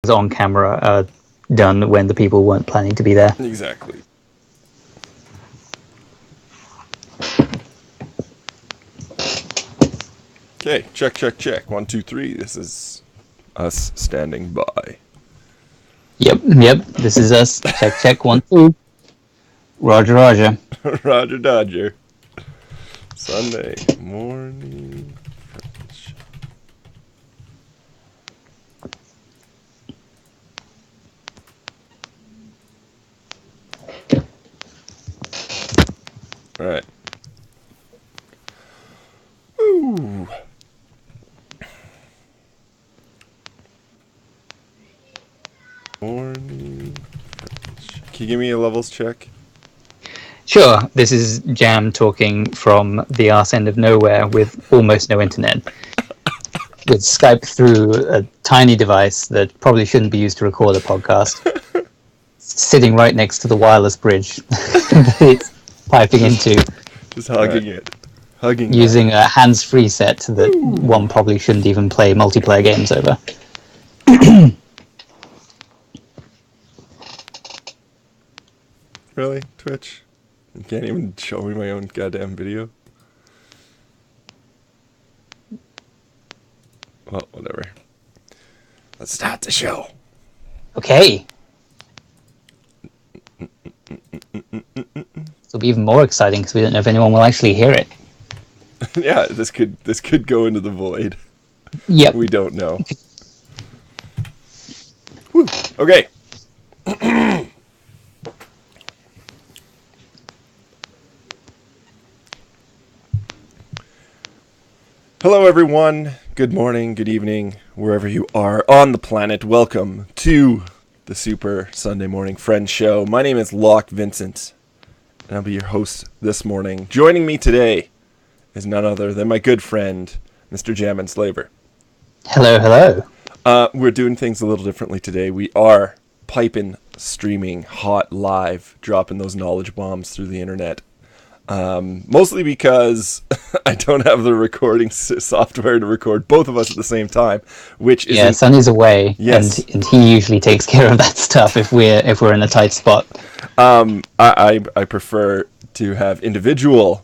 on camera done when the people weren't planning to be there. Exactly. Okay, check. 1, 2, 3. This is us standing by. Yep. This is us. Check. 1, 2. Roger. Roger Dodger. Sunday morning. All right. Ooh. Morning. Can you give me a levels check? Sure, this is Jam talking from the arse end of nowhere with almost no internet. With Skype through a tiny device that probably shouldn't be used to record a podcast. Sitting right next to the wireless bridge that it's piping into. Just hugging it. Hugging using a hands-free set that one probably shouldn't even play multiplayer games over. Really? Twitch? You can't even show me my own goddamn video? Well, whatever. Let's start the show. Okay. It'll be even more exciting because we don't know if anyone will actually hear it. Yeah, this could go into the void. Yep. We don't know. Woo. Okay. Hello, everyone. Good morning, good evening, wherever you are on the planet. Welcome to the Super Sunday Morning Friends Show. My name is Locke Vincent, and I'll be your host this morning. Joining me today is none other than my good friend, Mr. Jam Enslaver. Hello. We're doing things a little differently today. We are piping, streaming, hot, live, dropping those knowledge bombs through the internet. Mostly because I don't have the recording software to record both of us at the same time, which is Sonny's away, yes. and he usually takes care of that stuff if we're in a tight spot. I prefer to have individual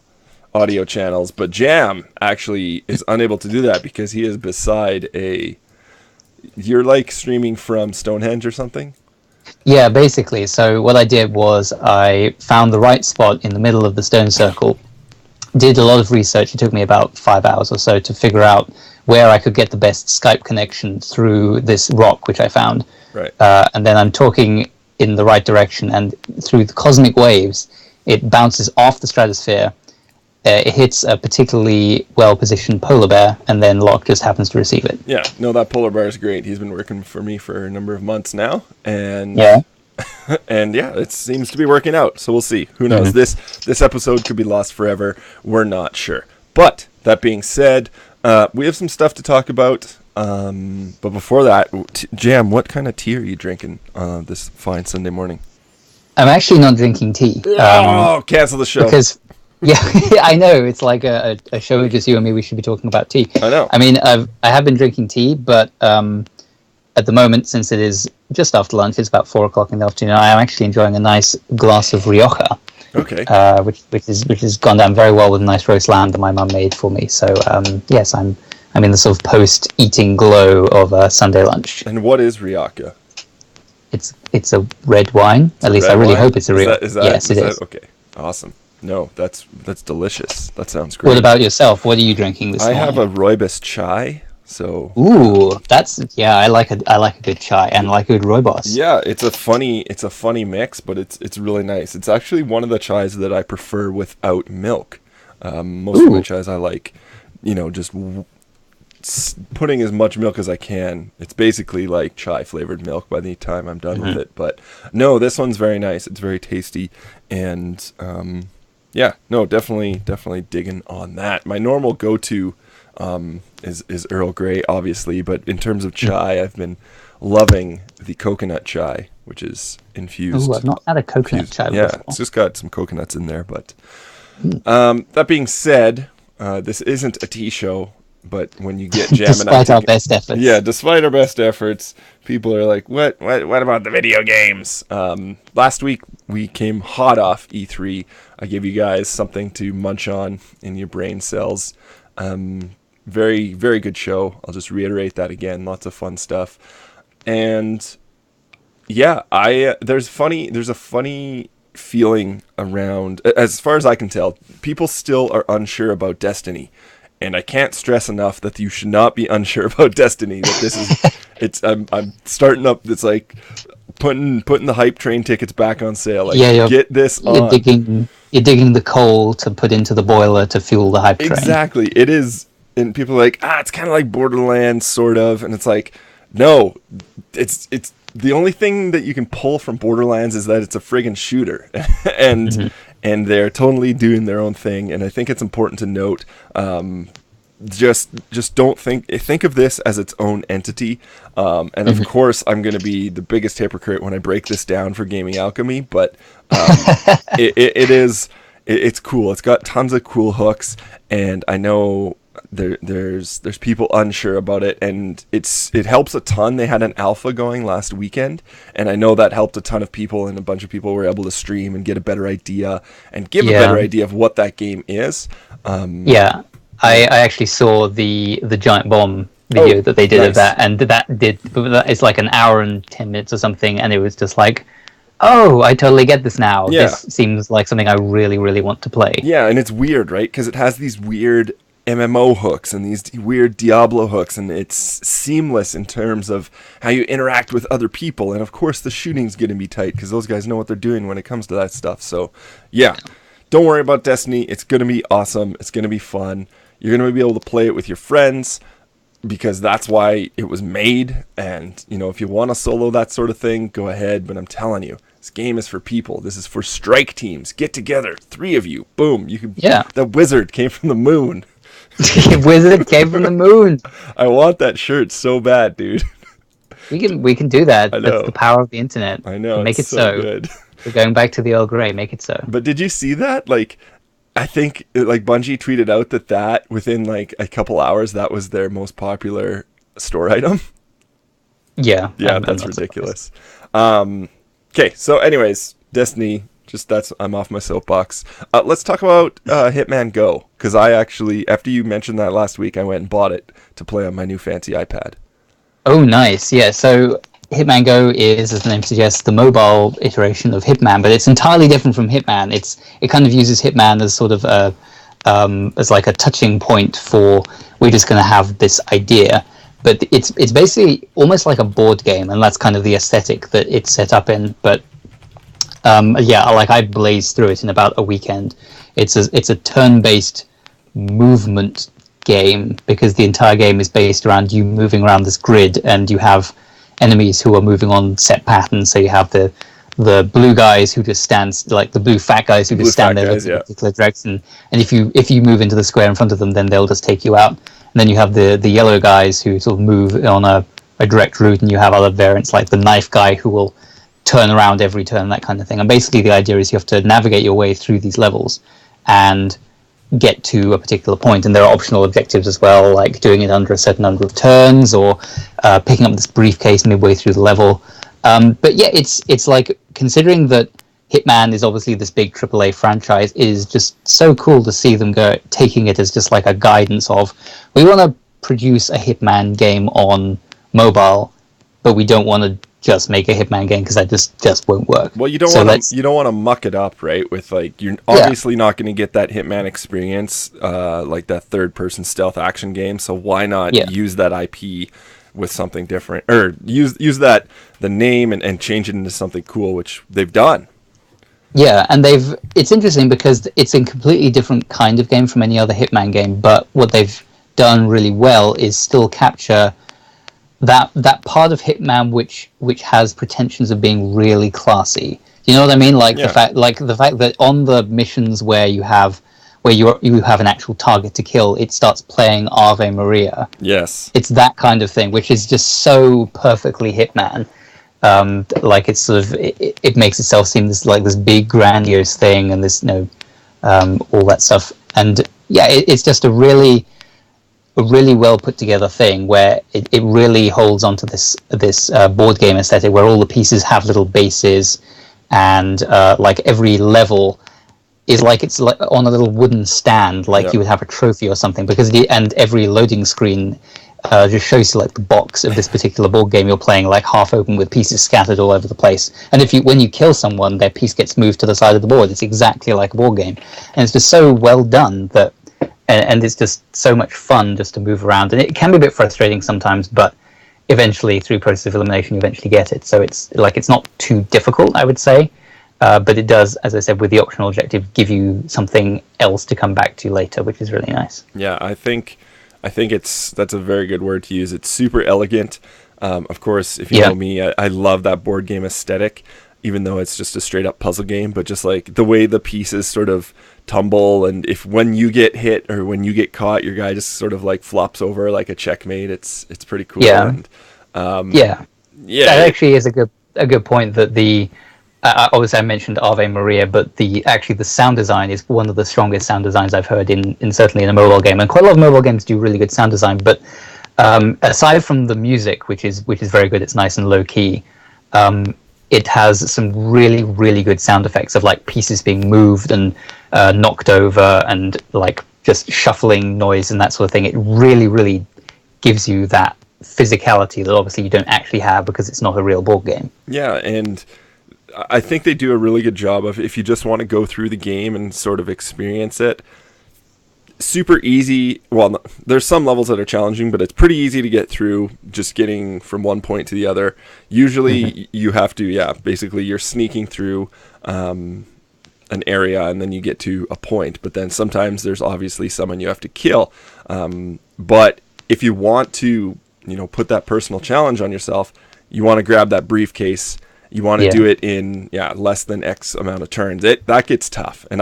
audio channels, but Jam actually is unable to do that because he is beside you're like streaming from Stonehenge or something? Yeah, basically. So what I did was I found the right spot in the middle of the stone circle, did a lot of research. It took me about 5 hours or so to figure out where I could get the best Skype connection through this rock, which I found. Right. And then I'm talking in the right direction, and through the cosmic waves, it bounces off the stratosphere. It hits a particularly well-positioned polar bear, and then Locke just happens to receive it. Yeah, no, that polar bear is great. He's been working for me for a number of months now, and and yeah, it seems to be working out. So we'll see. Who knows? Mm-hmm. This episode could be lost forever. We're not sure. But that being said, we have some stuff to talk about. But before that, Jam, what kind of tea are you drinking this fine Sunday morning? I'm actually not drinking tea. Cancel the show. Because yeah, I know. It's like a show with just you and me. We should be talking about tea. I know. I mean, I have been drinking tea, but at the moment, since it is just after lunch, it's about 4:00 in the afternoon. I am actually enjoying a nice glass of Rioja. Okay. Which has gone down very well with a nice roast lamb that my mum made for me. So yes, I'm in the sort of post-eating glow of Sunday lunch. And what is Rioja? It's a red wine. At least I really hope it's a Rioja. Yes, it is. Okay. Awesome. No, that's delicious. That sounds great. What about yourself? What are you drinking this morning? I have a rooibos chai. So ooh, I like a good chai and like a good rooibos. Yeah, it's a funny mix, but it's really nice. It's actually one of the chais that I prefer without milk. Most of my chais I like, just putting as much milk as I can. It's basically like chai flavored milk by the time I'm done with it. But no, this one's very nice. It's very tasty, and definitely digging on that. My normal go-to is Earl Grey, obviously, but in terms of chai, I've been loving the coconut chai, which is infused. Ooh, I've not had a coconut chai before. Yeah, it's just got some coconuts in there. But that being said, this isn't a tea show. but when you get Jam despite our best efforts. Yeah, despite our best efforts, people are like, what about the video games? Last week we came hot off E3. I gave you guys something to munch on in your brain cells. Very, very good show. I'll just reiterate that again. Lots of fun stuff. And yeah, there's a funny feeling around, as far as I can tell, people still are unsure about Destiny. And I can't stress enough that you should not be unsure about Destiny. That this is, I'm starting up. It's like putting the hype train tickets back on sale. Like, get this on. You're digging the coal to put into the boiler to fuel the hype train. Exactly. It is, and people are like, it's kind of like Borderlands, sort of. And it's like, no, it's the only thing that you can pull from Borderlands is that it's a friggin' shooter, and and they're totally doing their own thing. And I think it's important to note, just don't think of this as its own entity. And of course, I'm going to be the biggest hypocrite when I break this down for Gaming Alchemy, but it's cool. It's got tons of cool hooks, and I know there's people unsure about it, and it helps a ton. They had an alpha going last weekend, and I know that helped a ton of people, and a bunch of people were able to stream and get a better idea and give a better idea of what that game is. I actually saw the Giant Bomb video that they did of that, and it's like an hour and 10 minutes or something, and it was just like, oh, I totally get this now. Yeah. This seems like something I really, really want to play. Yeah, and it's weird, right? Because it has these weird MMO hooks and these weird Diablo hooks, and it's seamless in terms of how you interact with other people. And of course, the shooting's going to be tight because those guys know what they're doing when it comes to that stuff. So, yeah, don't worry about Destiny. It's going to be awesome. It's going to be fun. You're going to be able to play it with your friends because that's why it was made. And, if you want to solo that sort of thing, go ahead. But I'm telling you, this game is for people. This is for strike teams. Get together. 3 of you. Boom. The wizard came from the moon. Wizard came from the moon. I want that shirt so bad, dude. We can do that. I know. That's the power of the internet. I know. Make it so. Good. We're going back to the Earl Grey. Make it so. But did you see that? Like, I think Bungie tweeted out that within like a couple hours, that was their most popular store item. Yeah. Yeah, that's ridiculous. Okay, so anyways, Destiny. I'm off my soapbox. Let's talk about Hitman Go, because I actually, after you mentioned that last week, I went and bought it to play on my new fancy iPad. Oh, nice. Yeah, so Hitman Go is, as the name suggests, the mobile iteration of Hitman, but it's entirely different from Hitman. It kind of uses Hitman as sort of as like a touching point for, we're just going to have this idea. But it's basically almost like a board game, and that's kind of the aesthetic that it's set up in. But I blazed through it in about a weekend. It's a turn-based movement game because the entire game is based around you moving around this grid, and you have enemies who are moving on set patterns. So you have the blue guys who just stands, like the blue fat guys who just stand there in a particular direction. And if you move into the square in front of them, then they'll just take you out. And then you have the yellow guys who sort of move on a direct route, and you have other variants like the knife guy who will turn around every turn, that kind of thing. And basically the idea is you have to navigate your way through these levels and get to a particular point. And there are optional objectives as well, like doing it under a certain number of turns, or picking up this briefcase midway through the level. But yeah, it's like, considering that Hitman is obviously this big AAA franchise, it is just so cool to see them taking it as just like a guidance of, we want to produce a Hitman game on mobile, but we don't want to just make a Hitman game because that just won't work. Well, you don't want to muck it up, right? With like, you're obviously not going to get that Hitman experience, like that third-person stealth action game. So why not use that IP with something different, or use the name and change it into something cool, which they've done. Yeah, and it's interesting because it's a completely different kind of game from any other Hitman game. But what they've done really well is still capture that part of Hitman which has pretensions of being really classy. Do you know what I mean? Like the fact that on the missions where you have an actual target to kill, it starts playing Ave Maria. Yes, it's that kind of thing, which is just so perfectly Hitman. Like it's sort of it makes itself seem this big grandiose thing, and this all that stuff. And yeah, it's just a really a really well put together thing where it really holds onto this board game aesthetic where all the pieces have little bases, and like every level is like it's like on a little wooden stand, like you would have a trophy or something, because and every loading screen just shows you like the box of this particular board game you're playing, like half open with pieces scattered all over the place. And when you kill someone, their piece gets moved to the side of the board. It's exactly like a board game, and it's just so well done that, and it's just so much fun just to move around. And it can be a bit frustrating sometimes, but eventually through process of elimination you eventually get it. So it's not too difficult, I would say. But it does, as I said, with the optional objective, give you something else to come back to later, which is really nice. Yeah, I think that's a very good word to use. It's super elegant. Of course, if you know me, I love that board game aesthetic, even though it's just a straight up puzzle game. But just like the way the pieces sort of tumble, and when you get hit or when you get caught, your guy just sort of like flops over like a checkmate. It's pretty cool. Yeah, and, that actually is a good point. That obviously I mentioned Ave Maria, but the sound design is one of the strongest sound designs I've heard in certainly in a mobile game, and quite a lot of mobile games do really good sound design. But aside from the music, which is very good, it's nice and low key. It has some really, really good sound effects of like pieces being moved and knocked over, and like just shuffling noise and that sort of thing. It really, really gives you that physicality that obviously you don't actually have because it's not a real board game. Yeah, and I think they do a really good job of, if you just want to go through the game and sort of experience it, super easy. Well, there's some levels that are challenging, but it's pretty easy to get through just getting from one point to the other. Usually you have to, basically you're sneaking through an area and then you get to a point, but then sometimes there's obviously someone you have to kill. But if you want to, put that personal challenge on yourself, you want to grab that briefcase. You want to do it in less than X amount of turns. That gets tough. And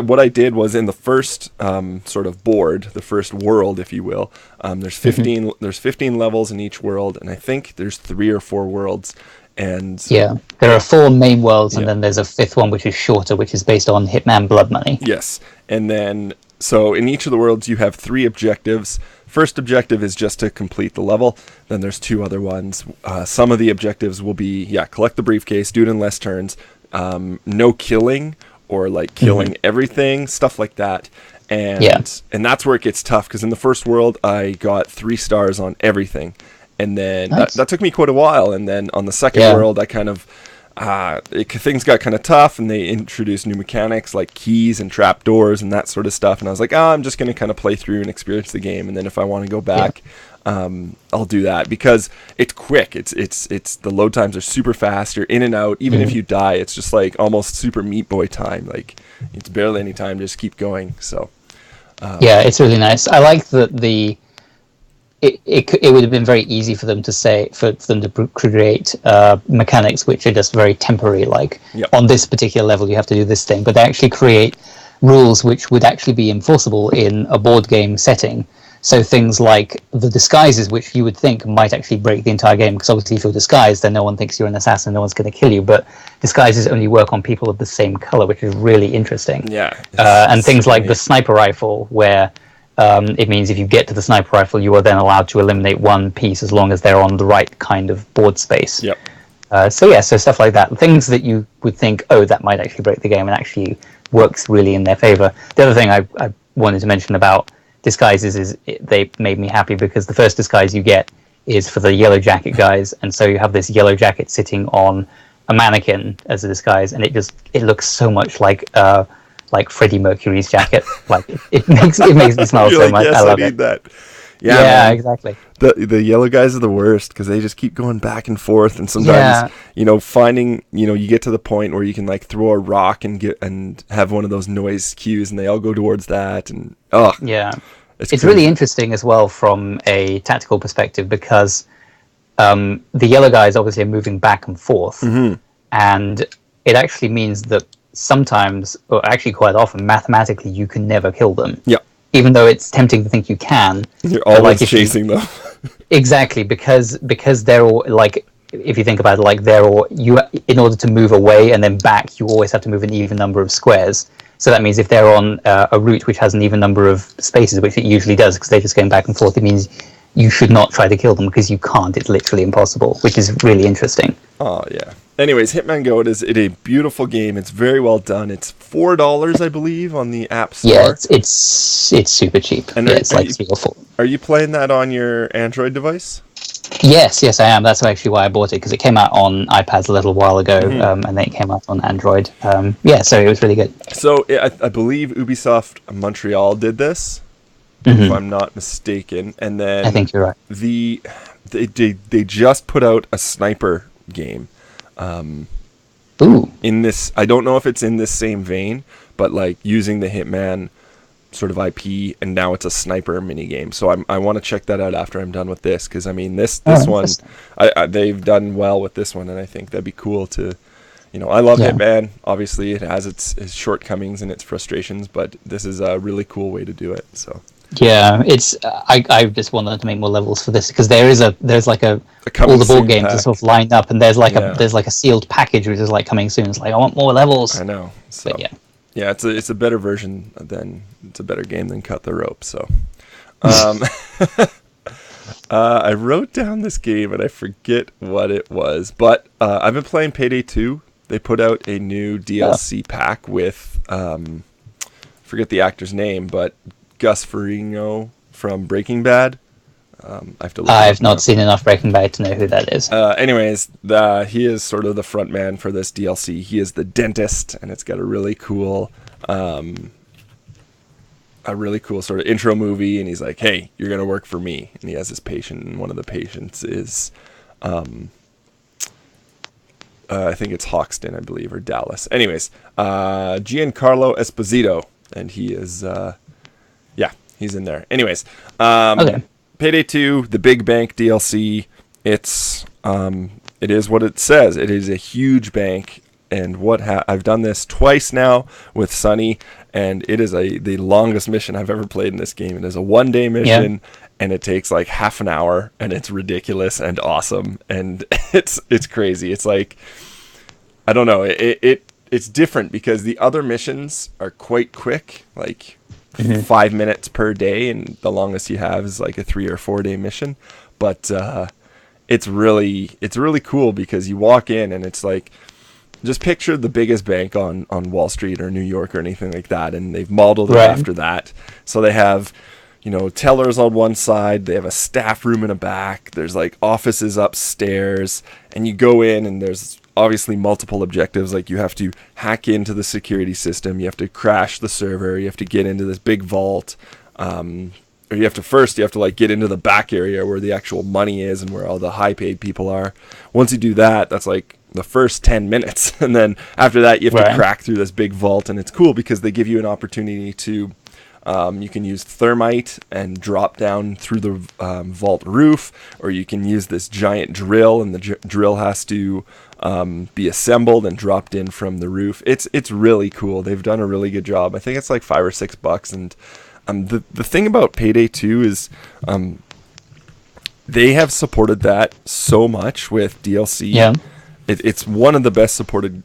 what I did was in the first sort of board, the first world, if you will. There's 15 levels in each world, and I think there's 3 or 4 worlds. And there are 4 main worlds, and then there's a 5th one which is shorter, which is based on Hitman Blood Money. Yes, and then so in each of the worlds you have 3 objectives. First objective is just to complete the level. Then there's 2 other ones. Some of the objectives will be, collect the briefcase, do it in less turns, no killing, or like killing everything, stuff like that. And that's where it gets tough, because in the first world I got 3 stars on everything. And then that took me quite a while. And then on the second world I kind of, things got kind of tough, and they introduced new mechanics like keys and trapdoors and that sort of stuff, and I was like, I'm just going to kind of play through and experience the game, and then if I want to go back, I'll do that, because it's quick. It's the load times are super fast. You're in and out. Even if you die, it's just like almost Super Meat Boy time. Like it's barely any time, just keep going. So it's really nice. I like that it would have been very easy for them to create mechanics which are just very temporary, like on this particular level you have to do this thing, but they actually create rules which would actually be enforceable in a board game setting. So things like the disguises, which you would think might actually break the entire game, because obviously if you're disguised, then no one thinks you're an assassin, no one's going to kill you, but disguises only work on people of the same color, which is really interesting. And things like the sniper rifle, where it means if you get to the sniper rifle, you are then allowed to eliminate one piece as long as they're on the right kind of board space. So stuff like that. Things that you would think, that might actually break the game, and actually works really in their favor. The other thing I wanted to mention about disguises is they made me happy, because the first disguise you get is for the yellow jacket guys, and so you have this yellow jacket sitting on a mannequin as a disguise, and it looks so much like Freddie Mercury's jacket. Like it makes me smile so much. Yes, I love need that. Yeah, exactly. The yellow guys are the worst, because they just keep going back and forth, and sometimes finding you get to the point where you can like throw a rock and have one of those noise cues, and they all go towards that, and it's really interesting as well from a tactical perspective, because the yellow guys obviously are moving back and forth, and it actually means that sometimes, or actually quite often, mathematically you can never kill them. Even though it's tempting to think you can. You're always chasing them. Exactly, because they're all, like, if you think about it, like, they're all, in order to move away and then back, you always have to move an even number of squares. So that means if they're on a route which has an even number of spaces, which it usually does, because they're just going back and forth, it means you should not try to kill them because you can't. It's literally impossible, which is really interesting. Oh, yeah. Anyways, Hitman Go, it is a beautiful game. It's very well done. It's $4, I believe, on the App Store. Yeah, it's super cheap. And it's like 3 or 4. Are you playing that on your Android device? Yes, I am. That's actually why I bought it, because it came out on iPads a little while ago, and then it came out on Android. So it was really good. So I believe Ubisoft Montreal did this, if I'm not mistaken. And then I think you're right. They just put out a sniper game. Ooh. In this, I don't know if it's in this same vein, but like using the Hitman sort of IP, and now it's a sniper mini game. So I want to check that out after I'm done with this, because I mean this one, they've done well with this one, and I think that'd be cool to, I love Hitman. Obviously, it has its shortcomings and its frustrations, but this is a really cool way to do it. So. Yeah, it's. I just wanted to make more levels for this, because there's like all the board games are sort of lined up, and there's like a sealed package which is like coming soon. It's like, I want more levels. I know. So but yeah, it's a better version it's a better game than Cut the Rope. So, I wrote down this game and I forget what it was, but I've been playing Payday 2. They put out a new DLC pack with forget the actor's name, but Gus Ferrigno from Breaking Bad. I've not seen enough Breaking Bad to know who that is. Anyways, he is sort of the front man for this DLC. He is the dentist, and it's got a really cool sort of intro movie. And he's like, "Hey, you're gonna work for me." And he has this patient, and one of the patients is, I think it's Hoxton, I believe, or Dallas. Anyways, Giancarlo Esposito, and he is, he's in there. Anyways, okay. Payday 2, the Big Bank DLC. It is what it says. It is a huge bank, and I've done this twice now with Sunny, and it is the longest mission I've ever played in this game. It is a 1-day mission, and it takes like half an hour, and it's ridiculous and awesome, and it's crazy. It's like, I don't know, it's different because the other missions are quite quick, like 5 minutes per day, and the longest you have is like a 3 or 4 day mission. But it's really cool because you walk in and it's like, just picture the biggest bank on Wall Street or New York or anything like that, and they've modeled it after that. So they have, tellers on one side, they have a staff room in the back, there's like offices upstairs, and you go in and there's obviously multiple objectives. Like, you have to hack into the security system, you have to crash the server, you have to get into this big vault, or you have to like get into the back area where the actual money is and where all the high paid people are. Once you do that, that's like the first 10 minutes, and then after that you have to crack through this big vault. And it's cool because they give you an opportunity to you can use thermite and drop down through the vault roof, or you can use this giant drill, and the drill has to be assembled and dropped in from the roof. It's really cool. They've done a really good job. I think it's like $5 or $6, and the thing about Payday 2 is they have supported that so much with DLC. Yeah. It's one of the best supported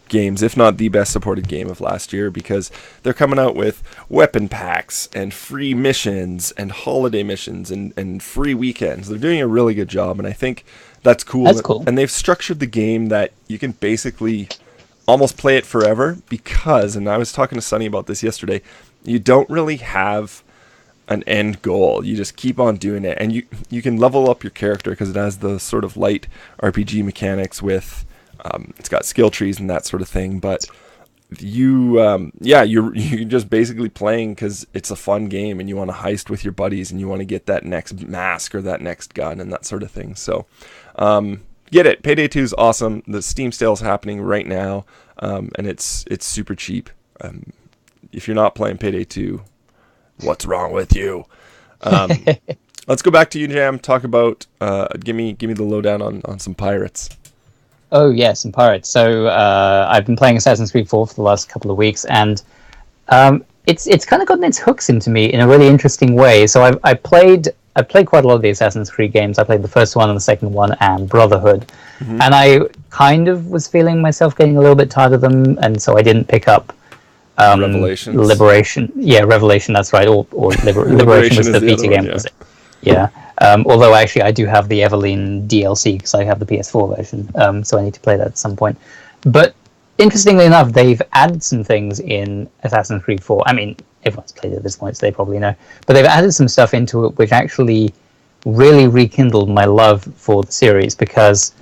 games, if not the best supported game of last year, because they're coming out with weapon packs and free missions and holiday missions and free weekends. They're doing a really good job, and I think that's cool. That's cool. And they've structured the game that you can basically almost play it forever because, and I was talking to Sunny about this yesterday, you don't really have an end goal. You just keep on doing it, and you can level up your character because it has the sort of light RPG mechanics with it's got skill trees and that sort of thing, but you're just basically playing because it's a fun game and you want to heist with your buddies and you want to get that next mask or that next gun and that sort of thing. So get it. Payday 2 is awesome. The Steam sale is happening right now, and it's super cheap. If you're not playing Payday 2, what's wrong with you? Let's go back to you, Jam. Talk about give me the lowdown on some pirates. Oh yes, some pirates. So I've been playing Assassin's Creed 4 for the last couple of weeks, and it's kind of gotten its hooks into me in a really interesting way. So I played quite a lot of the Assassin's Creed games. I played the first one and the second one and Brotherhood, and I kind of was feeling myself getting a little bit tired of them, and so I didn't pick up Liberation. Yeah, Revelation. That's right. Or Liberation was the Vita game. Was it? Yeah. Although actually, I do have the Evelyn DLC because I have the PS4 version, so I need to play that at some point. But interestingly enough, they've added some things in Assassin's Creed 4. I mean, everyone's played it at this point, so they probably know. But they've added some stuff into it which actually really rekindled my love for the series, because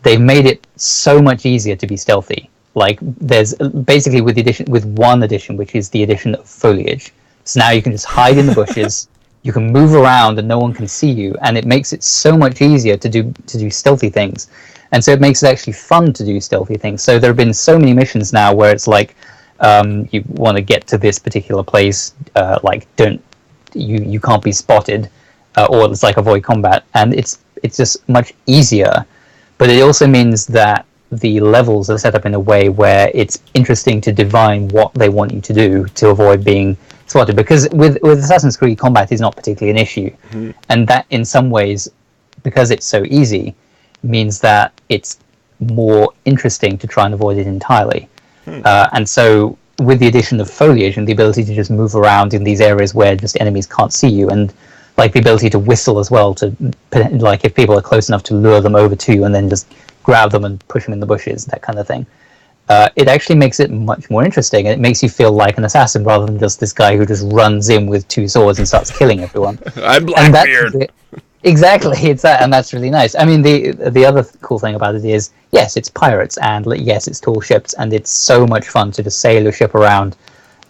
they've made it so much easier to be stealthy. Like, there's basically with one addition, which is the addition of foliage. So now you can just hide in the bushes, you can move around and no one can see you, and it makes it so much easier to do stealthy things. And so it makes it actually fun to do stealthy things. So there have been so many missions now where it's like, you want to get to this particular place, like you can't be spotted, or it's like avoid combat, and it's just much easier. But it also means that the levels are set up in a way where it's interesting to divine what they want you to do to avoid being spotted. Because with Assassin's Creed, combat is not particularly an issue, and that in some ways, because it's so easy, means that it's more interesting to try and avoid it entirely. And so with the addition of foliage and the ability to just move around in these areas where just enemies can't see you, and like the ability to whistle as well, to like if people are close enough to lure them over to you and then just grab them and push them in the bushes, that kind of thing. It actually makes it much more interesting, and it makes you feel like an assassin rather than just this guy who just runs in with two swords and starts killing everyone. I'm Blackbeard. Exactly, it's that, and that's really nice. I mean, the other cool thing about it is, yes, it's pirates, and yes, it's tall ships, and it's so much fun to just sail your ship around,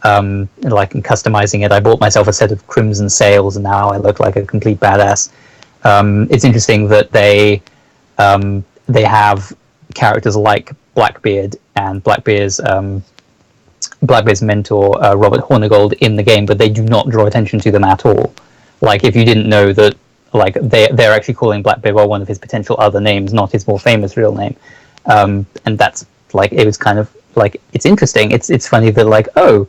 like and customizing it. I bought myself a set of crimson sails, and now I look like a complete badass. It's interesting that they have characters like Blackbeard and Blackbeard's mentor, Robert Hornigold, in the game, but they do not draw attention to them at all. Like, if you didn't know that, like, they're actually calling Blackbeard by one of his potential other names, not his more famous real name. And that's, like, it was kind of, like, it's interesting. It's funny that, like, oh,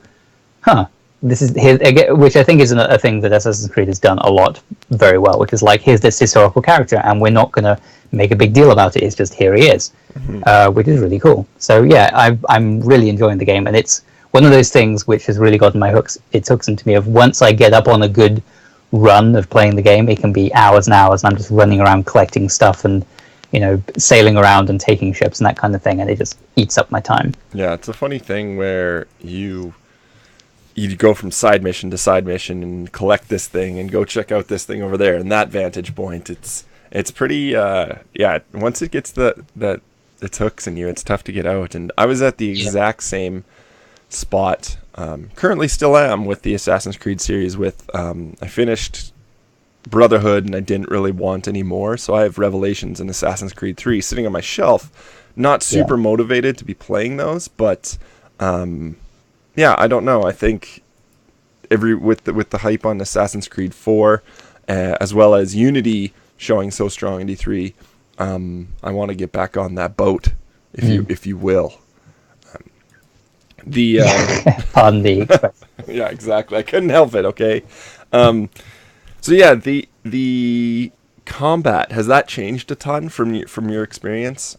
this is his, which I think is a thing that Assassin's Creed has done a lot very well, which is like, here's this historical character, and we're not going to make a big deal about it. It's just, here he is, which is really cool. So yeah, I'm really enjoying the game, and it's one of those things which has really gotten my hooks into me. Of once I get up on a good run of playing the game, it can be hours and hours, and I'm just running around collecting stuff and, you know, sailing around and taking ships and that kind of thing, and it just eats up my time. Yeah, it's a funny thing where you go from side mission to side mission and collect this thing and go check out this thing over there, and that vantage point, it's pretty once it gets that its hooks in you, it's tough to get out. And I was at the exact same spot, currently still am, with the Assassin's Creed series. With I finished Brotherhood and I didn't really want any more, so I have Revelations and Assassin's Creed 3 sitting on my shelf, not super motivated to be playing those, but I don't know. I think with the hype on Assassin's Creed 4, as well as Unity showing so strong in E3, I want to get back on that boat, if you will. Pardon the expression. Yeah, exactly. I couldn't help it. Okay. So yeah, the combat, has that changed a ton from your experience?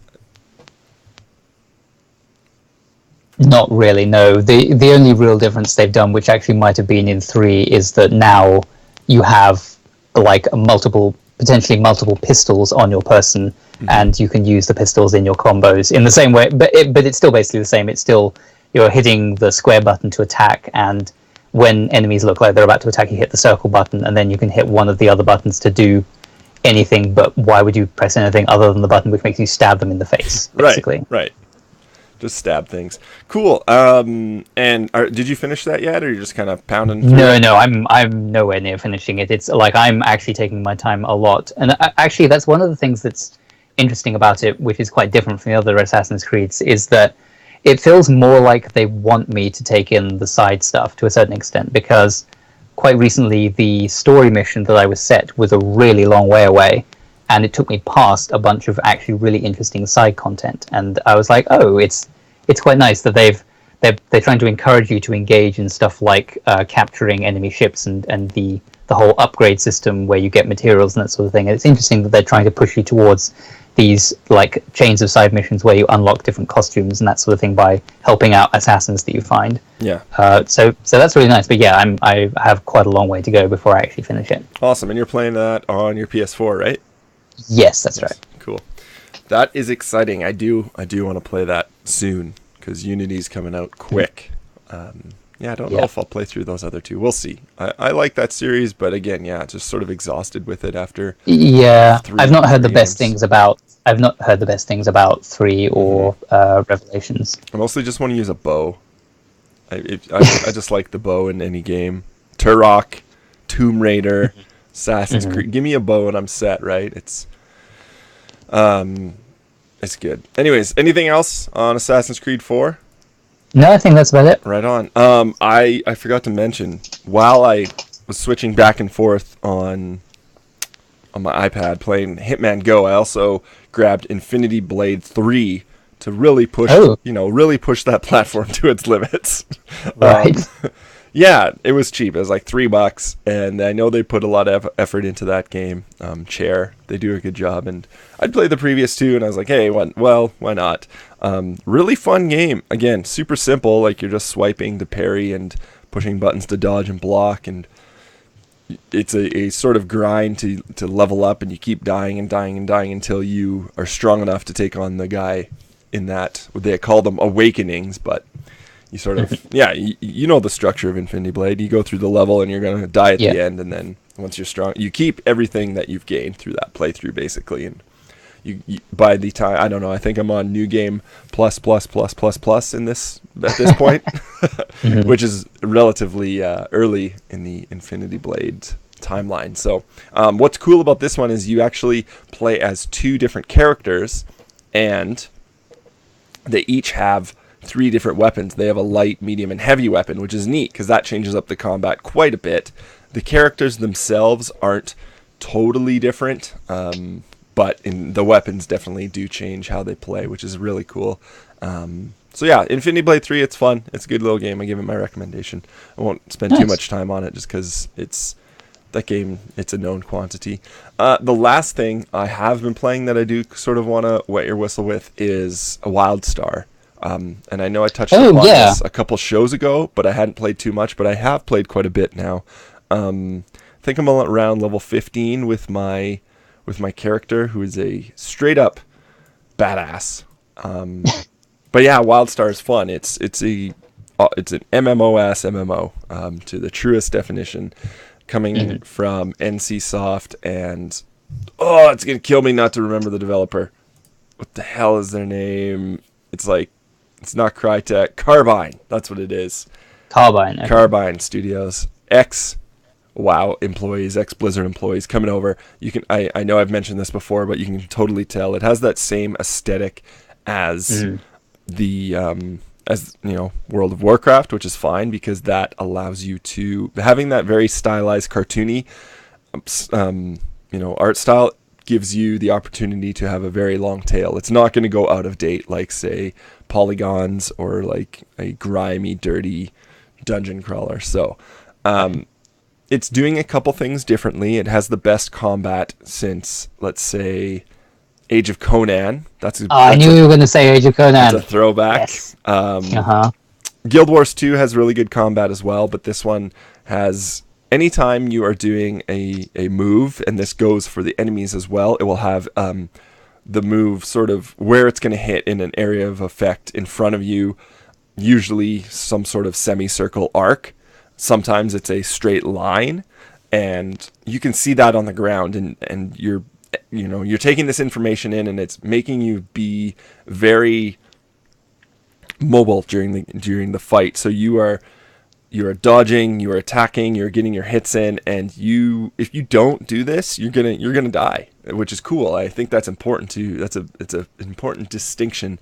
Not really, no. The only real difference they've done, which actually might have been in 3, is that now you have like potentially multiple pistols on your person, and you can use the pistols in your combos in the same way. But it's still basically the same. It's still, you're hitting the square button to attack, and when enemies look like they're about to attack, you hit the circle button, and then you can hit one of the other buttons to do anything. But why would you press anything other than the button which makes you stab them in the face, basically? Right. Just stab things. Cool. And did you finish that yet, or you're just kind of pounding through? No, I'm nowhere near finishing it. It's like I'm actually taking my time a lot, and actually that's one of the things that's interesting about it, which is quite different from the other Assassin's Creeds, is that it feels more like they want me to take in the side stuff to a certain extent, because quite recently the story mission that I was set was a really long way away, and it took me past a bunch of actually really interesting side content, and I was like, oh, it's quite nice that they're trying to encourage you to engage in stuff like capturing enemy ships and the whole upgrade system where you get materials and that sort of thing. And it's interesting that they're trying to push you towards these like chains of side missions where you unlock different costumes and that sort of thing by helping out assassins that you find. Yeah. So that's really nice. But yeah, I have quite a long way to go before I actually finish it. Awesome. And you're playing that on your PS4, right? Yes, that's right. Cool. That is exciting. I do want to play that soon because Unity's coming out quick. I don't know if I'll play through those other two. We'll see. I like that series, but again, just sort of exhausted with it after. Yeah, I've not heard the best things about. I've not heard the best things about 3 or Revelations. I mostly just want to use a bow. I just like the bow in any game. Turok, Tomb Raider, Assassin's Creed. Give me a bow and I'm set. Right? It's good. Anyways, anything else on Assassin's Creed 4? No, I think that's about it. Right on. I forgot to mention, while I was switching back and forth on my iPad playing Hitman Go, I also grabbed Infinity Blade 3 to really push, really push that platform to its limits. Right. Yeah, it was cheap. It was like $3, and I know they put a lot of effort into that game. Chair, they do a good job, and I'd played the previous two, and I was like, hey, why not? Really fun game. Again, super simple. Like you're just swiping to parry and pushing buttons to dodge and block, and it's a sort of grind to level up, and you keep dying and dying and dying until you are strong enough to take on the guy in that. They call them awakenings, but you sort of, you know the structure of Infinity Blade. You go through the level and you're going to die at the end, and then once you're strong, you keep everything that you've gained through that playthrough, basically. And you by the time, I don't know, I think I'm on New Game plus in this at this point, which is relatively early in the Infinity Blade timeline. So what's cool about this one is you actually play as 2 different characters, and they each have 3 different weapons. They have a light, medium, and heavy weapon, which is neat because that changes up the combat quite a bit. The characters themselves aren't totally different, but the weapons definitely do change how they play, which is really cool. So yeah, Infinity Blade 3, it's fun. It's a good little game. I give it my recommendation. I won't spend too much time on it just because it's a known quantity. The last thing I have been playing that I do sort of want to wet your whistle with is a WildStar. And I know I touched upon this a couple shows ago, but I hadn't played too much, but I have played quite a bit now. I think I'm around level 15 with my character, who is a straight up badass. But yeah, WildStar is fun. It's an MMOS MMO, to the truest definition, coming from NCSoft, and it's gonna kill me not to remember the developer. What the hell is their name? It's not Crytek. Carbine. That's what it is. Carbine. Okay. Carbine Studios. Ex-WoW employees, ex-Blizzard employees coming over. You can. I know I've mentioned this before, but you can totally tell it has that same aesthetic as World of Warcraft, which is fine because that allows you to having that very stylized, cartoony, art style gives you the opportunity to have a very long tail. It's not going to go out of date like, say, polygons or like a grimy, dirty dungeon crawler. So it's doing a couple things differently. It has the best combat since, let's say, Age of Conan. I knew you were going to say Age of Conan. That's a throwback. Yes. Guild Wars 2 has really good combat as well, but this one has... Anytime you are doing a move, and this goes for the enemies as well, it will have the move sort of where it's going to hit in an area of effect in front of you, usually some sort of semicircle arc. Sometimes it's a straight line, and you can see that on the ground, and you're taking this information in, and it's making you be very mobile during the fight. So you're dodging, you're attacking, you're getting your hits in, and if you don't do this, you're gonna die, which is cool. I think that's important too. It's an important distinction,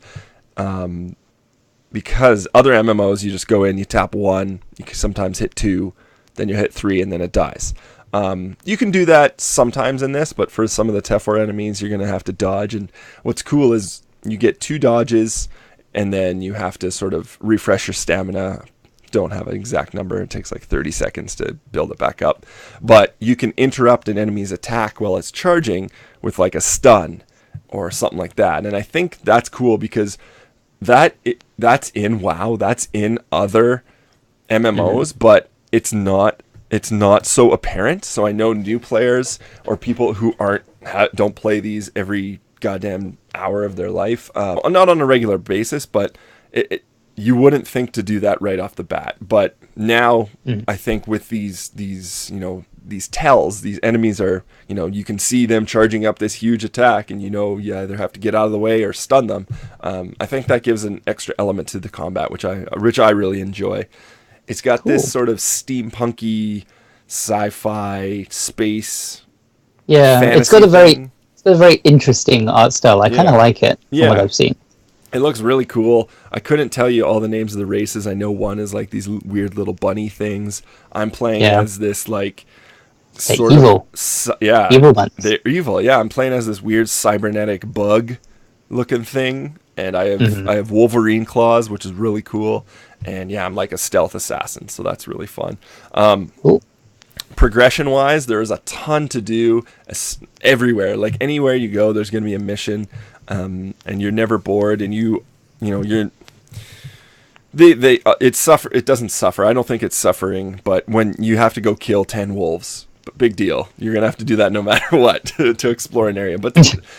because other MMOs, you just go in, you tap 1, you can sometimes hit 2, then you hit 3, and then it dies. You can do that sometimes in this, but for some of the Tephor enemies, you're gonna have to dodge. And what's cool is you get 2 dodges, and then you have to sort of refresh your stamina. Don't have an exact number. It takes like 30 seconds to build it back up. But you can interrupt an enemy's attack while it's charging with like a stun. or something like that. And I think that's cool because that's in WoW, that's in other MMOs, but it's not so apparent. So I know new players or people who don't play these every goddamn hour of their life, not on a regular basis, but you wouldn't think to do that right off the bat. But now I think with these tells, these enemies are, you can see them charging up this huge attack, and you either have to get out of the way or stun them. I think that gives an extra element to the combat, which I really enjoy. It's got this sort of steampunky, sci-fi, space. Yeah, it's got a very interesting art style. I kind of like it from what I've seen. It looks really cool. I couldn't tell you all the names of the races. I know one is like these weird little bunny things. I'm playing as this like sort evil. Evil bunnies. They're evil. Yeah, I'm playing as this weird cybernetic bug looking thing, and I have Wolverine claws, which is really cool. And yeah, I'm like a stealth assassin, so that's really fun. Cool. Progression wise, there is a ton to do everywhere. Like anywhere you go, there's going to be a mission. And you're never bored, and it doesn't suffer. I don't think it's suffering, but when you have to go kill 10 wolves, big deal. You're gonna have to do that no matter what to explore an area. But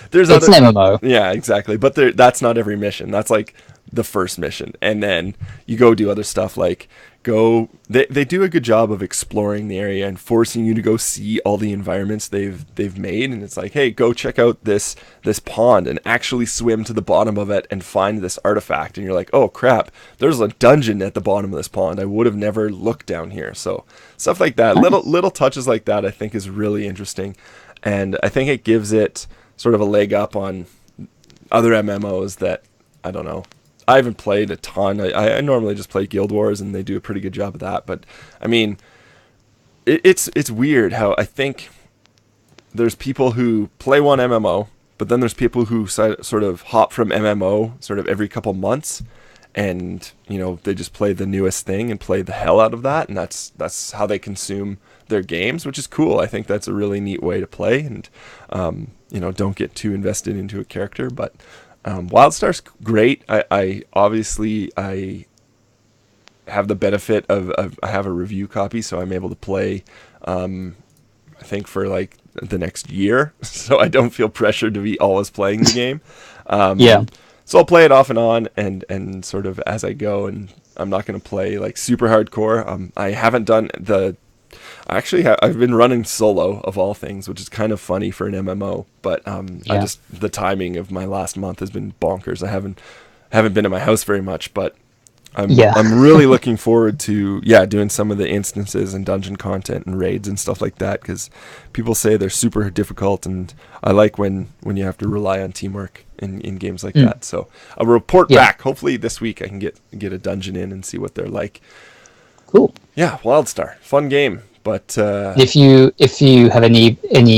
there's it's an MMO. Yeah, exactly. But that's not every mission. That's like the first mission, and then you go do other stuff like they do a good job of exploring the area and forcing you to go see all the environments they've made. And it's like, hey, go check out this pond and actually swim to the bottom of it and find this artifact. And you're like, oh crap, there's a dungeon at the bottom of this pond. I would have never looked down here. So stuff like that, little touches like that, I think is really interesting, and I think it gives it sort of a leg up on other MMOs that, I don't know, I haven't played a ton. I normally just play Guild Wars, and they do a pretty good job of that. But I mean, it's weird how I think there's people who play one MMO, but then there's people who sort of hop from MMO sort of every couple months, and they just play the newest thing and play the hell out of that, and that's how they consume their games, which is cool. I think that's a really neat way to play, and don't get too invested into a character, but. WildStar's great. I obviously have the benefit of I have a review copy, so I'm able to play I think for like the next year, so I don't feel pressured to be always playing the game. So I'll play it off and on and sort of as I go, and I'm not going to play like super hardcore. I haven't done I've been running solo of all things, which is kind of funny for an MMO, but the timing of my last month has been bonkers. I haven't been at my house very much, but I'm really looking forward to doing some of the instances and dungeon content and raids and stuff like that, because people say they're super difficult, and I like when you have to rely on teamwork in games like that. So I'll report back. Hopefully this week I can get a dungeon in and see what they're like. Cool. Yeah, WildStar, fun game. But if you have any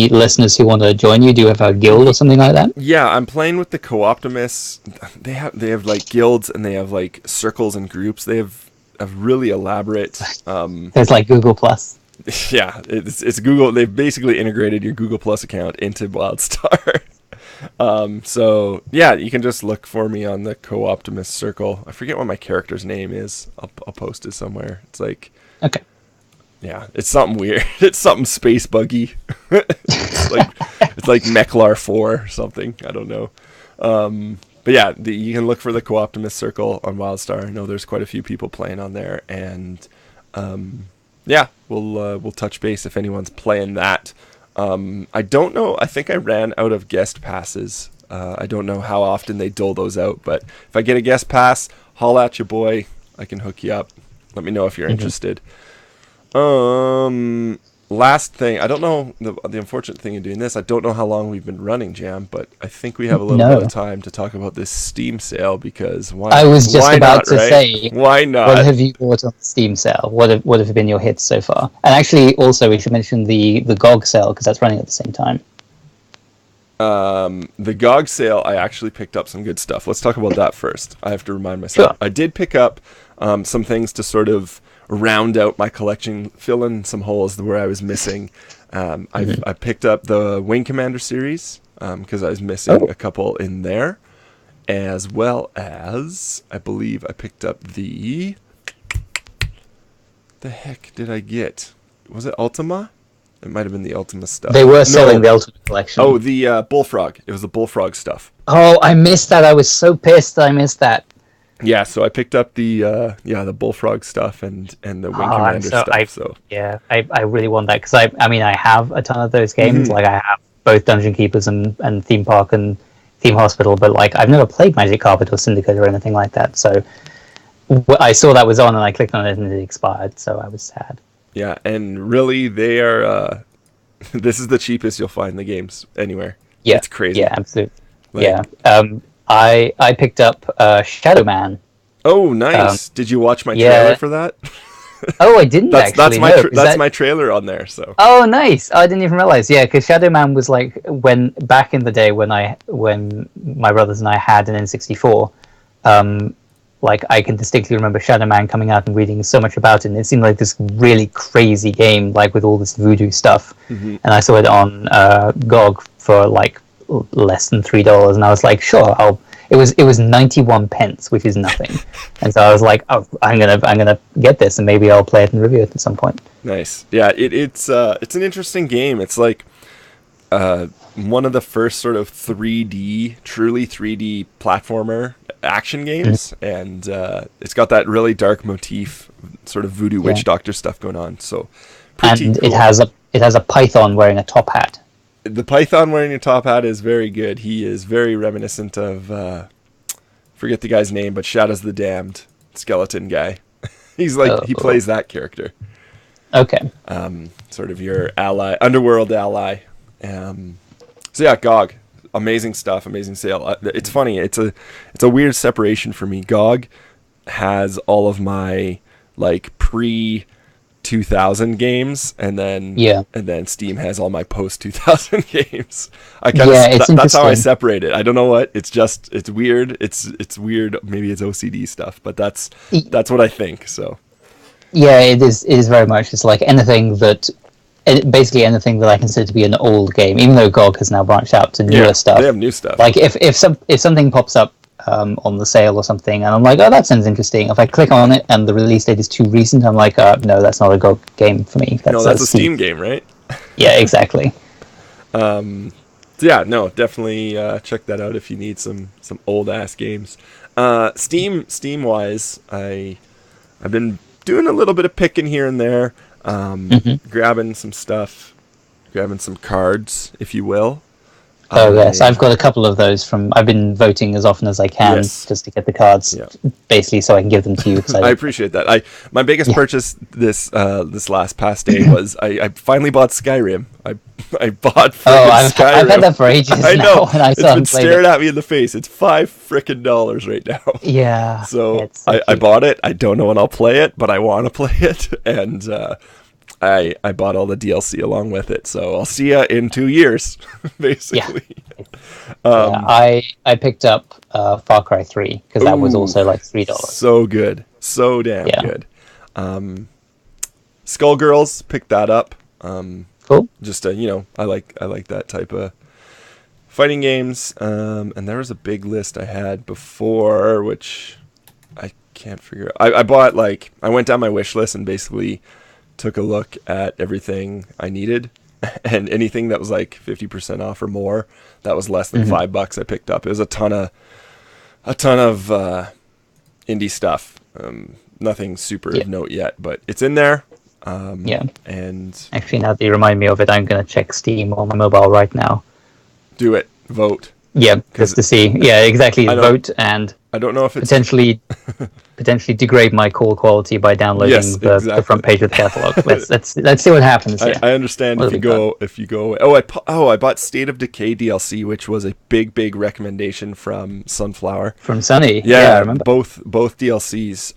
listeners who want to join you, do you have a guild or something like that? Yeah, I'm playing with the Co-Optimists. They have like guilds, and they have like circles and groups. They have a really elaborate. It's like Google Plus. Yeah, it's Google. They've basically integrated your Google Plus account into WildStar. So yeah, you can just look for me on the Co-Optimist circle. I forget what my character's name is. I'll post it somewhere. It's like okay. Yeah, it's something weird. It's something space buggy. it's like Mechlar 4 or something. I don't know. But yeah, you can look for the Co-Optimist circle on WildStar. I know there's quite a few people playing on there, and we'll touch base if anyone's playing that. I don't know. I think I ran out of guest passes. I don't know how often they dole those out, but if I get a guest pass, holla at your boy. I can hook you up. Let me know if you're interested. Last thing, I don't know the unfortunate thing in doing this. I don't know how long we've been running, Jam, but I think we have a little bit of time to talk about this Steam sale, because I was just about to say, why not? What have you bought on the Steam sale? What have been your hits so far? And actually, also we should mention the GOG sale, because that's running at the same time. The GOG sale, I actually picked up some good stuff. Let's talk about that first. I have to remind myself. Sure. I did pick up some things to sort of round out my collection, fill in some holes where I was missing. I picked up the Wing Commander series, because I was missing a couple in there, as well as I believe I picked up the heck did I get? Was it Ultima? It might have been the Ultima stuff. They were selling the Ultima collection. Oh, the Bullfrog. It was the Bullfrog stuff. Oh, I missed that. I was so pissed I missed that. Yeah, so I picked up the Bullfrog stuff and the Wing Commander stuff. I really want that because I have a ton of those games. Like I have both Dungeon Keepers and Theme Park and Theme Hospital, but like I've never played Magic Carpet or Syndicate or anything like that. So I saw that was on and I clicked on it and it expired. So I was sad. Yeah, and really they are. This is the cheapest you'll find the games anywhere. Yeah, it's crazy. Yeah, absolutely. I picked up Shadow Man. Oh, nice! Did you watch my trailer for that? Oh, I didn't actually. That's my trailer on there. So. Oh, nice! I didn't even realize. Yeah, because Shadow Man was like when back in the day when my brothers and I had an N64. Like I can distinctly remember Shadow Man coming out and reading so much about it, and it seemed like this really crazy game, like with all this voodoo stuff. And I saw it on GOG for like less than $3, and I was like, sure, It was 91 pence, which is nothing, and so I was like, oh, I'm gonna get this, and maybe I'll play it and review it at some point. Nice, yeah. It's an interesting game. It's like one of the first sort of truly 3D platformer action games, and it's got that really dark motif, sort of voodoo witch doctor stuff going on. So, pretty cool. It has a python wearing a top hat. The python wearing a top hat is very good. He is very reminiscent of forget the guy's name, but Shadows the Damned skeleton guy. He's like he plays that character. Okay. Sort of your ally, underworld ally. So yeah, GOG, amazing stuff, amazing sale. It's funny. It's a weird separation for me. GOG has all of my like pre 2000 games, and then Steam has all my post 2000 games. That's how I separate it. I don't know what. It's weird. It's weird. Maybe it's OCD stuff, but that's what I think. So yeah, it is very much. It's like basically anything that I consider to be an old game, even though GOG has now branched out to newer stuff. They have new stuff. Like if something pops up on the sale or something, and I'm like, oh, that sounds interesting. If I click on it and the release date is too recent, I'm like, no, that's not a GOG game for me. That's a Steam game, right? Yeah, exactly. So yeah, no, definitely check that out if you need some old ass games. Steam wise, I've been doing a little bit of picking here and there, grabbing some stuff, grabbing some cards, if you will. Yes, I've got a couple of those I've been voting as often as I can just to get the cards, basically, so I can give them to you. I appreciate that. My biggest purchase this last past day was I finally bought Skyrim. I bought Skyrim. I've had that for ages now. I know. And it's been staring at me in the face. It's $5 right now. Yeah. So I bought it. I don't know when I'll play it, but I want to play it, and I bought all the DLC along with it, so I'll see ya in 2 years, basically. Yeah. I picked up Far Cry 3 because that was also like $3. So good, so damn good. Skullgirls, picked that up. Cool. Just I like that type of fighting games. And there was a big list I had before, which I can't figure out. I bought I went down my wish list and basically took a look at everything I needed, and anything that was like 50% off or more that was less than $5 I picked up. It was a ton of indie stuff. Nothing super of note yet, but it's in there. And actually, now that you remind me of it, I'm going to check Steam on my mobile right now. Do it. Vote. Yeah, just to see. Yeah, exactly. Vote, and I don't know if it's potentially degrade my call quality by downloading the front page of the catalog. Let's see what happens. I understand if you go. I bought State of Decay DLC, which was a big recommendation from Sunflower. From Sunny. Yeah, I remember. Both DLCs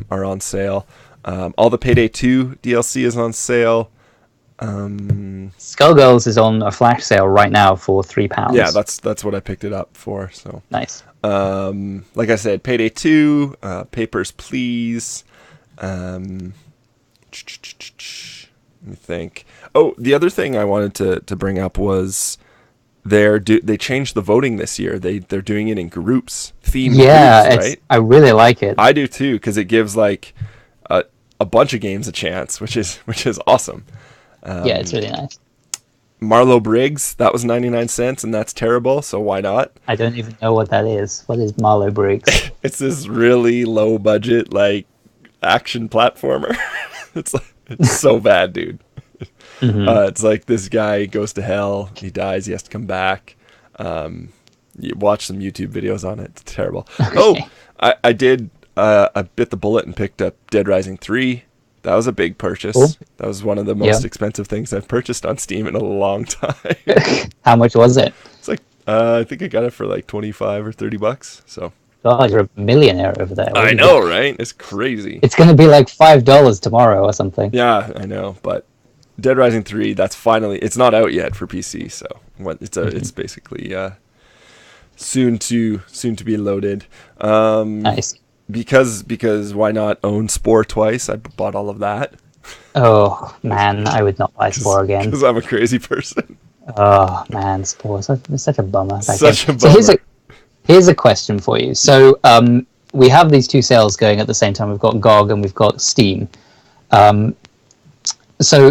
are on sale. All the Payday 2 DLC is on sale. Skullgirls is on a flash sale right now for £3. Yeah, that's what I picked it up for. So nice. Like I said, Payday 2, Papers, Please. Let me think. Oh, the other thing I wanted to bring up was they changed the voting this year. They're doing it in groups, themed Yeah, groups, right? I really like it. I do too, because it gives like a bunch of games a chance, which is awesome. Yeah, it's really nice. Marlow Briggs, that was 99 cents, and that's terrible, so why not? I don't even know what that is. What is Marlow Briggs? It's this really low budget, like, action platformer. It's so bad, dude. It's like this guy goes to hell, he dies, he has to come back. You watch some YouTube videos on it, it's terrible. Okay. Oh, I bit the bullet and picked up Dead Rising 3. That was a big purchase. Cool. That was one of the most expensive things I've purchased on Steam in a long time. How much was it? It's like, I think I got it for like $25 or $30. So. God, you're a millionaire over there. I know, right? It's crazy. It's going to be like $5 tomorrow or something. Yeah, I know. But Dead Rising 3, that's finally, it's not out yet for PC. So it's basically soon to be loaded. Nice. Because why not own Spore twice? I bought all of that. Oh man, I would not buy Spore again. Because I'm a crazy person. Oh man, Spore is such a bummer. Such a bummer. So here's a question for you. So we have these two sales going at the same time. We've got GOG and we've got Steam. So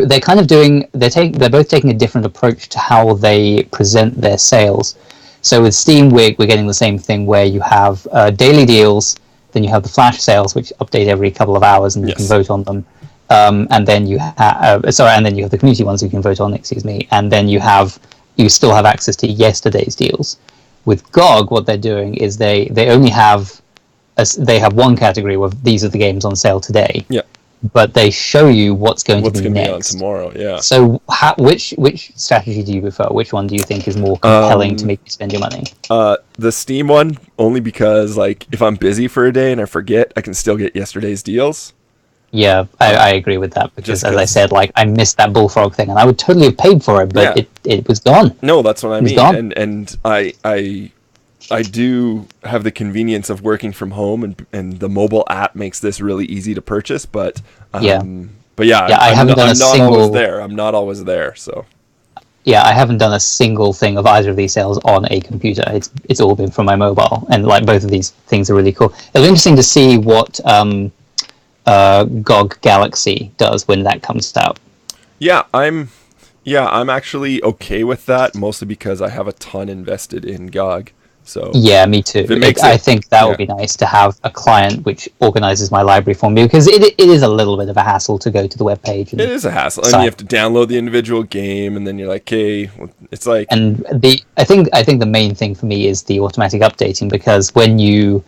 they're kind of they're both taking a different approach to how they present their sales. So with Steam, we're getting the same thing where you have daily deals. Then you have the flash sales, which update every couple of hours, and you can vote on them. And then you have the community ones you can vote on. Excuse me. And then you still have access to yesterday's deals. With GOG, what they're doing is they only have they have one category where these are the games on sale today. Yeah. But they show you what's going to be next. Be on tomorrow. Yeah. So which strategy do you prefer? Which one do you think is more compelling to make you spend your money? The Steam one, only because like if I'm busy for a day and I forget, I can still get yesterday's deals. Yeah, I agree with that because as I said, like I missed that Bullfrog thing and I would totally have paid for it, but it was gone. No, that's what I mean. And I do have the convenience of working from home, and the mobile app makes this really easy to purchase. But I'm not always there. So yeah, I haven't done a single thing of either of these sales on a computer. It's all been from my mobile, and like both of these things are really cool. It'll be interesting to see what GOG Galaxy does when that comes out. Yeah, I'm actually okay with that, mostly because I have a ton invested in GOG. So yeah, me too. I think that would be nice to have a client which organizes my library for me, because it is a little bit of a hassle to go to the web page. It is a hassle, and you have to download the individual game, and then you're like, "Okay, it's like." And I think the main thing for me is the automatic updating, because when you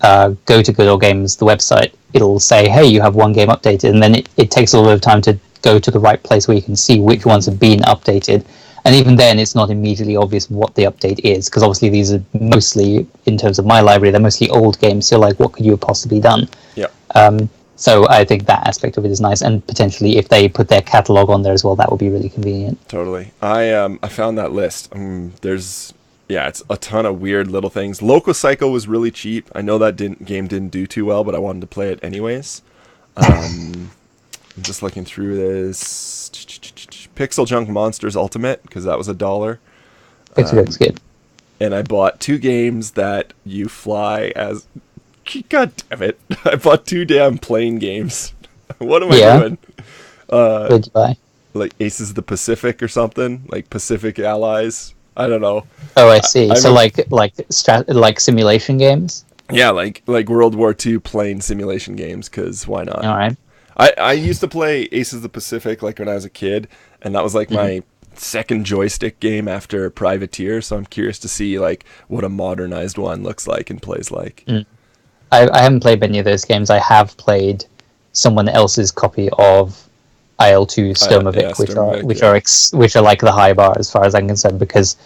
go to Good Old Games, the website, it'll say, "Hey, you have one game updated," and then it takes a little bit of time to go to the right place where you can see which ones have been updated. And even then, it's not immediately obvious what the update is, because obviously these are mostly, in terms of my library, they're mostly old games. So, like, what could you have possibly done? Yeah. So I think that aspect of it is nice, and potentially if they put their catalog on there as well, that would be really convenient. Totally. I found that list. It's a ton of weird little things. Loco Psycho was really cheap. I know that game didn't do too well, but I wanted to play it anyways. I'm just looking through this. Pixel Junk Monsters Ultimate, because that was $1. Pixel Junk's good. And I bought 2 games that you fly as. God damn it! I bought 2 damn plane games. What am I doing? What did you buy? Like Aces of the Pacific or something, like Pacific Allies. I don't know. Oh, I see. So like simulation games. Yeah, like World War II plane simulation games. Because why not? All right. I used to play Aces of the Pacific like when I was a kid, and that was like my second joystick game after Privateer. So I'm curious to see like what a modernized one looks like and plays like. I haven't played any of those games. I have played someone else's copy of IL-2 Sturmovik, which are like the high bar as far as I'm concerned, because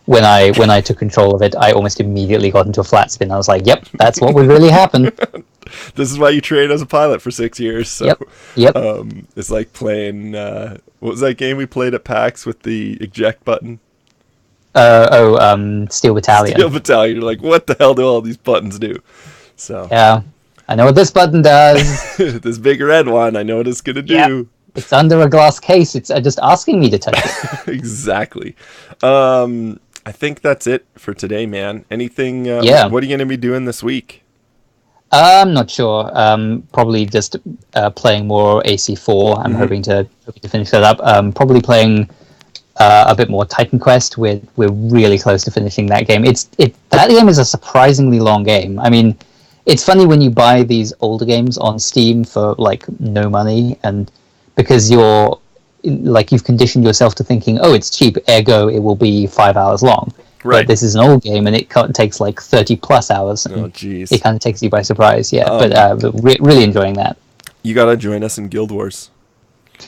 when I took control of it, I almost immediately got into a flat spin. I was like, "Yep, that's what would really happen." This is why you train as a pilot for 6 years. So, Yep. It's like playing. What was that game we played at PAX with the eject button? Steel Battalion. Steel Battalion. You're like, what the hell do all these buttons do? So yeah, I know what this button does. This big red one, I know what it's gonna do. Yep. It's under a glass case. It's just asking me to touch it. Exactly. I think that's it for today, man. Anything? Yeah. What are you going to be doing this week? I'm not sure. Probably just playing more AC4. I'm hoping to finish that up. Probably playing a bit more Titan Quest. We're really close to finishing that game. That game is a surprisingly long game. I mean, it's funny when you buy these older games on Steam for like no money, and because you've conditioned yourself to thinking, oh, it's cheap, ergo it will be 5 hours long. Right. But this is an old game, and it takes like 30 plus hours. Oh, jeez. It kind of takes you by surprise, yeah. But really enjoying that. You got to join us in Guild Wars.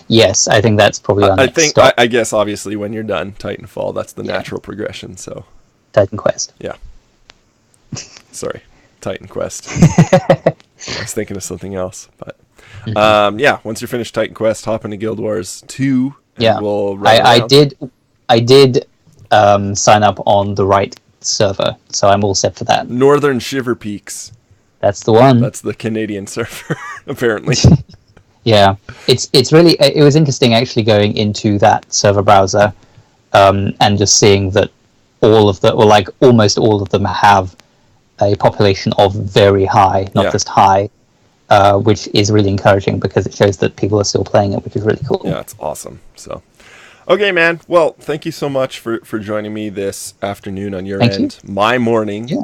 Yes, I think that's probably our next stop. I guess, obviously, when you're done, Titanfall, that's the natural progression, so... Titan Quest. Yeah. Sorry. Titan Quest. I was thinking of something else, but... yeah, once you're finished Titan Quest, hop into Guild Wars 2, and we'll run around. I did sign up on the right server, so I'm all set for that. Northern Shiver Peaks. That's the one. That's the Canadian server, apparently. Yeah, it was interesting actually going into that server browser and just seeing that almost all of them have a population of very high, not just high, which is really encouraging because it shows that people are still playing it, which is really cool. Yeah, it's awesome. So, okay, man. Well, thank you so much for joining me this afternoon on your end. My morning. Yeah.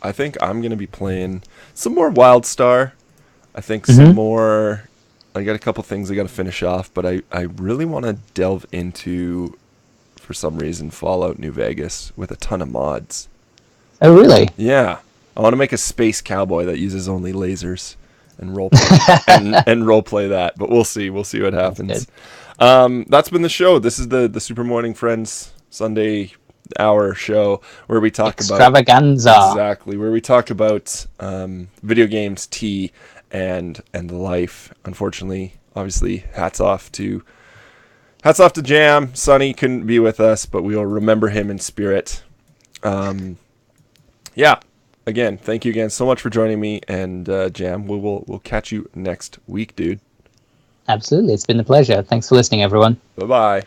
I think I'm going to be playing some more WildStar. I think some more... I got a couple things I got to finish off, but I really want to delve into, for some reason, Fallout New Vegas with a ton of mods. Oh, really? Yeah. I want to make a space cowboy that uses only lasers and roleplay and roleplay that, but we'll see. We'll see what happens. That's been the show. This is the Super Morning Friends Sunday hour show where we talk Extravaganza. Exactly, where we talk about video games, tea, and life. Unfortunately, obviously, hats off to Jam. Sonny couldn't be with us, but we will remember him in spirit. Yeah. Again, thank you again so much for joining me, and Jam, we'll catch you next week, dude. Absolutely, it's been a pleasure. Thanks for listening, everyone. Bye-bye.